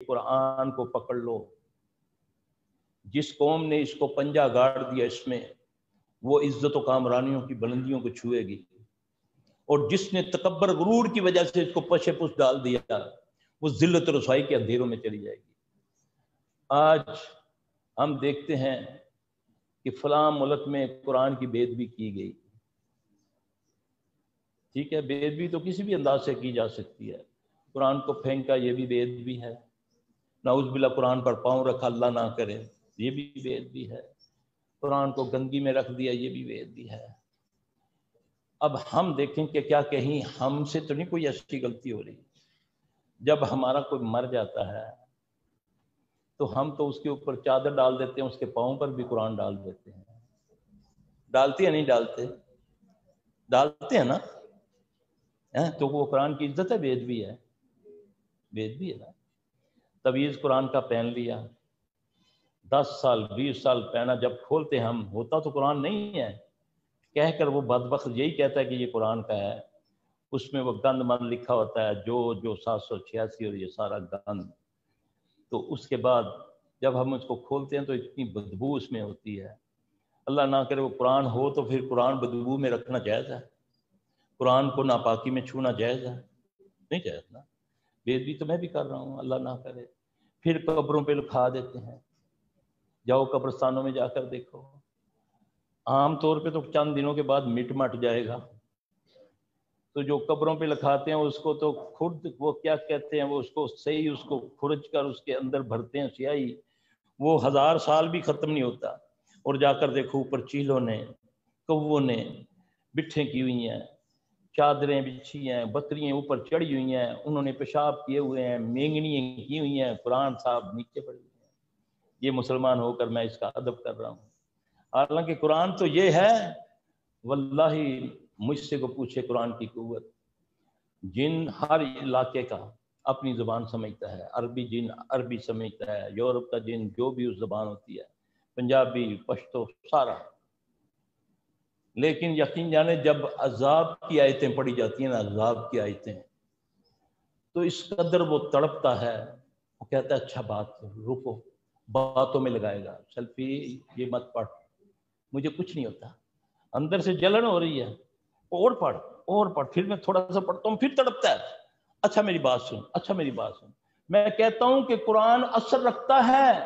قرآن کو پکڑ لو. جس قوم نے اس کو پنجہ گاڑ دیا اس میں، وہ عزت و کامرانیوں کی بلندیوں کو چھوئے گی، اور جس نے تکبر غرور کی وجہ سے اس کو پشے پش ڈال دیا، وہ ذلت و رسوائی کے اندھیروں میں چلی جائے گی. آج ہم دیکھتے ہیں کہ فلاں ملک میں قرآن کی بے ادبی کی گئی. ٹھیک ہے، بے ادبی تو کسی بھی انداز سے کی جا سکتی ہے. قرآن کو پھینکا، یہ بھی بے ادبی ہے. نعوذ باللہ قرآن پر پاؤں رکھا، اللہ نہ کرے، یہ بھی بے ادبی ہے. قرآن کو گندگی میں رکھ دیا، یہ بھی بے ادبی ہے. اب ہم دیکھیں کہ کیا کہیں ہم سے تو نہیں کوئی ایسی غلطی ہو رہی. جب ہمارا کوئی مر جاتا ہے تو ہم تو اس کے اوپر چادر ڈال دیتے ہیں، اس کے پاؤں پر بھی قرآن ڈال دیتے ہیں. ڈالتے یا نہیں ڈالتے؟ ڈالتے ہیں نا. تو وہ قرآن کی عزت ہے، بے ادبی ہے؟ بے ادبی ہے نا. تویز قرآن کا پہن لیا، 10 سال 20 سال پہنا، جب کھولتے ہم ہوتا تو قرآن نہیں ہے، کہہ کر وہ بدبخت یہی کہتا ہے کہ یہ قرآن کا ہے. اس میں وہ گند مند لکھا ہوتا ہے، جو 786 اور یہ سارا گند. تو اس کے بعد جب ہم اس کو کھولتے ہیں تو اتنی بدبو اس میں ہوتی ہے. اللہ نہ کرے وہ قرآن ہو تو پھر قرآن بدبو میں رکھنا جائز ہے؟ قرآن کو ناپاکی میں چھونا جائز ہے؟ نہیں جائز نا. بے ادبی تو میں بھی کر رہا ہوں، اللہ نہ کرے. پھر قبروں پہ لکھا دیتے ہیں. جاؤ قبرستانوں میں جا کر دیکھو، عام طور پہ تو چند دنوں کے بعد مٹ جائے گا. تو جو قبروں پہ لکھاتے ہیں اس کو تو خود وہ کیا کہتے ہیں، وہ اس کو صحیح اس کو کھرچ کر اس کے اندر بھرتے ہیں سیاہی، وہ 1000 سال بھی ختم نہیں ہوتا. اور جا کر دیکھو اوپر چیلوں نے، کووں نے بٹھیں کی ہوئی ہیں، چادریں بچھی ہیں، بکریاں اوپر چڑھی ہوئی ہیں، انہوں نے پیشاب کیے ہوئے ہیں، مینگنیاں کی ہوئی ہیں، قرآن صاحب نیچے پڑے ہوئے ہیں. یہ مسلمان ہو کر میں اس کا ادب کر رہا ہوں. حالانکہ قرآن تو یہ ہے، واللہ مجھ سے کو پوچھے قرآن کی قوت. جن ہر علاقے کا اپنی زبان سمجھتا ہے. عربی جن عربی سمجھتا ہے، یورپ کا جن جو بھی اس زبان ہوتی ہے، پنجابی، پشتو، سارا. لیکن یقین جانے جب عذاب کی آیتیں پڑھی جاتی ہیں نا، عذاب کی آیتیں، تو اس قدر وہ تڑپتا ہے، وہ کہتا ہے اچھا بات رکو، باتوں میں لگائے گا. سیلفی یہ مت پڑھ، مجھے کچھ نہیں ہوتا، اندر سے جلن ہو رہی ہے، اور پڑھ اور پڑھ. پھر میں تھوڑا سا پڑھتا ہوں، پھر تڑپتا ہے، اچھا میری بات سن، اچھا میری بات سن. میں کہتا ہوں کہ قرآن اثر رکھتا ہے.